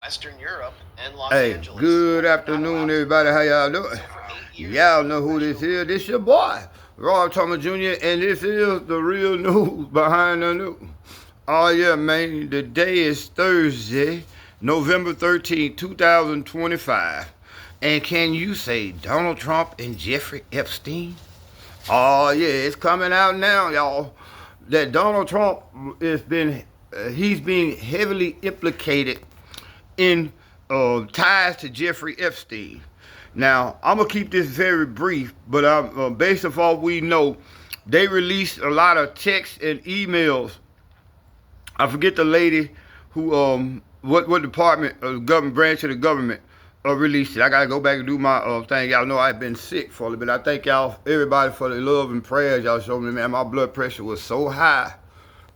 Western Europe and Los Hey, Angeles. good Not afternoon, allowed. everybody. How y'all doing? So for 8 years, Y'all know who this is. This your boy, Roy Thomas Jr., and this is the real news behind the news. Oh, yeah, man. The day is Thursday, November 13th, 2025. And can you say Donald Trump and Jeffrey Epstein? Oh, yeah, it's coming out now, y'all, that Donald Trump he's being heavily implicated in ties to Jeffrey Epstein. Now, I'm gonna keep this very brief, but based off all we know, they released a lot of texts and emails. I forget the lady who what department of government branch of the government released it. I gotta go back and do my thing. Y'all know I've been sick for a little bit. I thank y'all everybody for the love and prayers y'all showed me. Man, my blood pressure was so high.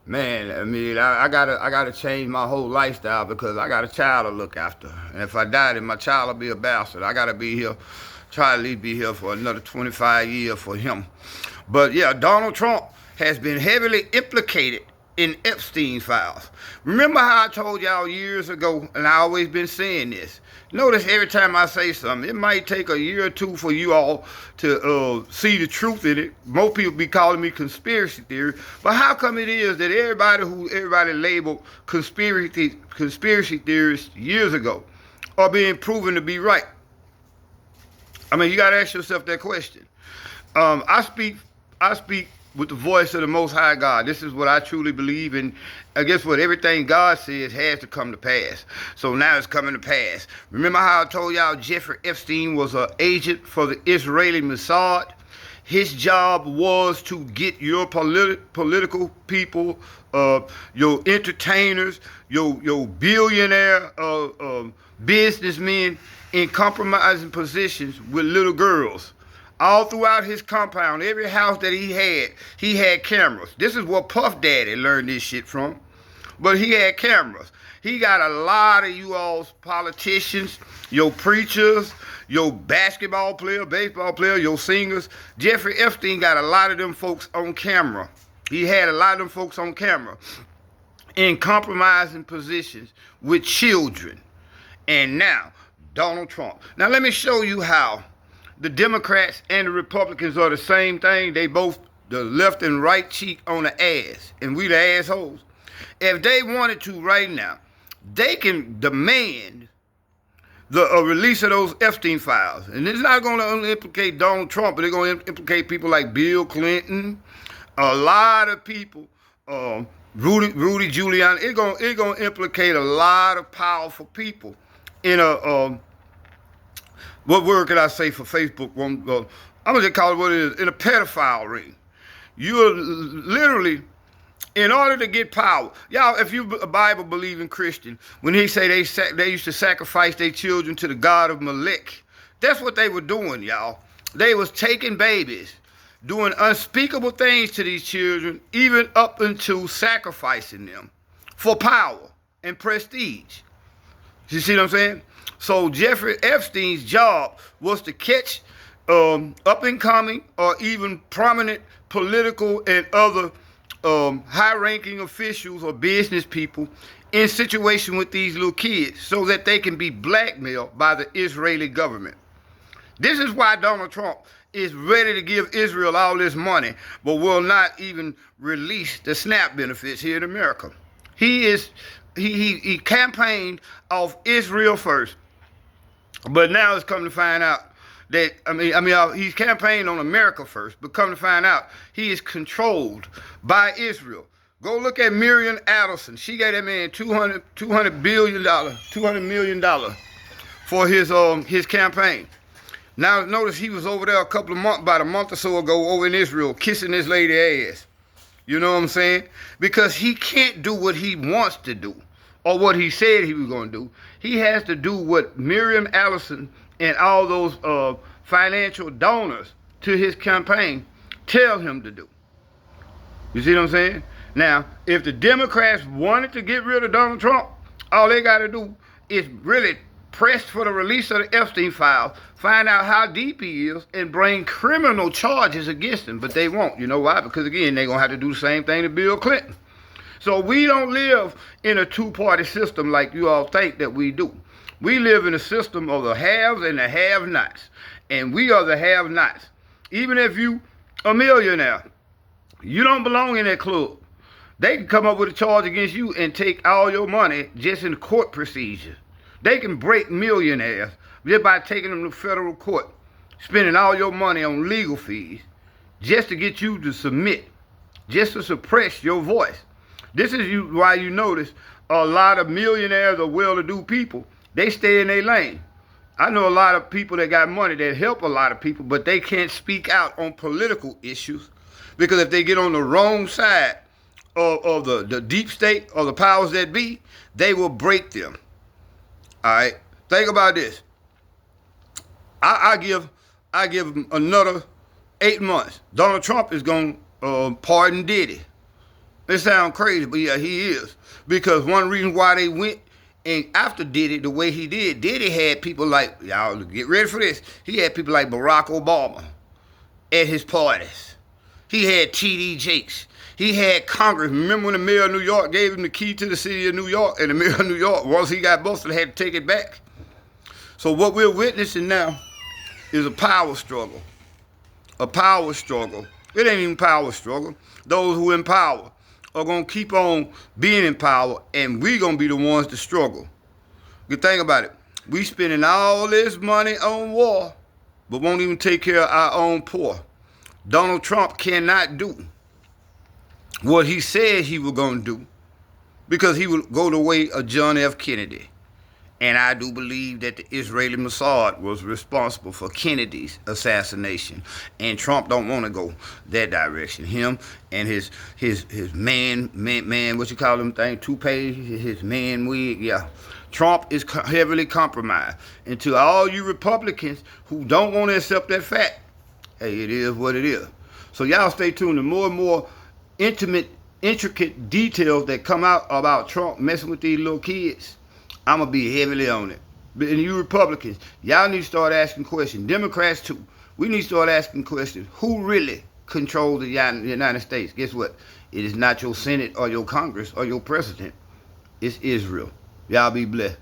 Man, I mean, I gotta change my whole lifestyle because I got a child to look after, and if I die, then my child will be a bastard. I gotta be here, try to at least be here for another 25 years for him. But yeah, Donald Trump has been heavily implicated in Epstein files. Remember how I told y'all years ago, and I always been saying this. Notice every time I say something, it might take a year or two for you all to see the truth in it. Most people be calling me conspiracy theory, but how come it is that everybody labeled conspiracy theorists years ago are being proven to be right? I mean, you got to ask yourself that question. I speak with the voice of the Most High God. This is what I truly believe in. I guess what everything God says has to come to pass. So now it's coming to pass. Remember how I told y'all Jeffrey Epstein was an agent for the Israeli Mossad? His job was to get your political people, your entertainers, your billionaire businessmen in compromising positions with little girls. All throughout his compound, every house that he had cameras. This is where Puff Daddy learned this shit from. But he had cameras. He got a lot of you all's politicians, your preachers, your basketball player, baseball player, your singers. Jeffrey Epstein got a lot of them folks on camera. He had a lot of them folks on camera in compromising positions with children. And now, Donald Trump. Now let me show you how the Democrats and the Republicans are the same thing. They both the left and right cheek on the ass, and we the assholes. If they wanted to right now, they can demand the release of those Epstein files. And it's not going to only implicate Donald Trump, but they're going to implicate people like Bill Clinton, a lot of people, Rudy Giuliani. It's going to implicate a lot of powerful people in a what word could I say for Facebook? I'm gonna just call it what it is, in a pedophile ring. You're literally, in order to get power, y'all. If you a Bible believing Christian, when he say they used to sacrifice their children to the god of Molech, that's what they were doing, y'all. They was taking babies, doing unspeakable things to these children, even up into sacrificing them for power and prestige. You see what I'm saying? So Jeffrey Epstein's job was to catch up and coming or even prominent political and other high-ranking officials or business people in situation with these little kids so that they can be blackmailed by the Israeli government. This is why Donald Trump is ready to give Israel all this money, but will not even release the SNAP benefits here in America. He campaigned off Israel first, but now it's come to find out that he's campaigned on America first, but come to find out he is controlled by Israel. Go look at Miriam Adelson. She gave that man $200 million for his campaign. Now notice he was over there about a month or so ago over in Israel kissing this lady ass. You know what I'm saying? Because he can't do what he wants to do or what he said he was going to do. He has to do what Miriam Allison and all those financial donors to his campaign tell him to do. You see what I'm saying? Now, if the Democrats wanted to get rid of Donald Trump, all they got to do is really press for the release of the Epstein files, find out how deep he is, and bring criminal charges against him. But they won't. You know why? Because, again, they're going to have to do the same thing to Bill Clinton. So we don't live in a two-party system like you all think that we do. We live in a system of the haves and the have-nots. And we are the have-nots. Even if you a millionaire, you don't belong in that club. They can come up with a charge against you and take all your money just in court procedure. They can break millionaires just by taking them to federal court, spending all your money on legal fees just to get you to submit, just to suppress your voice. This is why you notice a lot of millionaires or well-to-do people, they stay in their lane. I know a lot of people that got money that help a lot of people, but they can't speak out on political issues because if they get on the wrong side of the deep state or the powers that be, they will break them. All right, think about this. I give him another 8 months. Donald Trump is going to pardon Diddy. It sounds crazy, but yeah, he is. Because one reason why they went and after Diddy the way he did, Diddy had people like, y'all get ready for this, he had people like Barack Obama at his parties. He had T.D. Jakes. He had Congress. Remember when the mayor of New York gave him the key to the city of New York, and the mayor of New York, once he got busted, had to take it back? So what we're witnessing now is a power struggle. A power struggle. It ain't even power struggle. Those who in power are going to keep on being in power, and we're going to be the ones to struggle. You think about it. We spending all this money on war, but won't even take care of our own poor. Donald Trump cannot do what he said he was going to do because he would go the way of John F. Kennedy. And I do believe that the Israeli Mossad was responsible for Kennedy's assassination. And Trump don't want to go that direction. Him and his man, what you call them thing, toupee, his man wig, yeah. Trump is heavily compromised. And to all you Republicans who don't want to accept that fact, hey, it is what it is. So y'all stay tuned to more and more intricate details that come out about Trump messing with these little kids. I'm going to be heavily on it. And you Republicans, y'all need to start asking questions. Democrats too. We need to start asking questions. Who really controls the United States? Guess what? It is not your Senate or your Congress or your president. It's Israel. Y'all be blessed.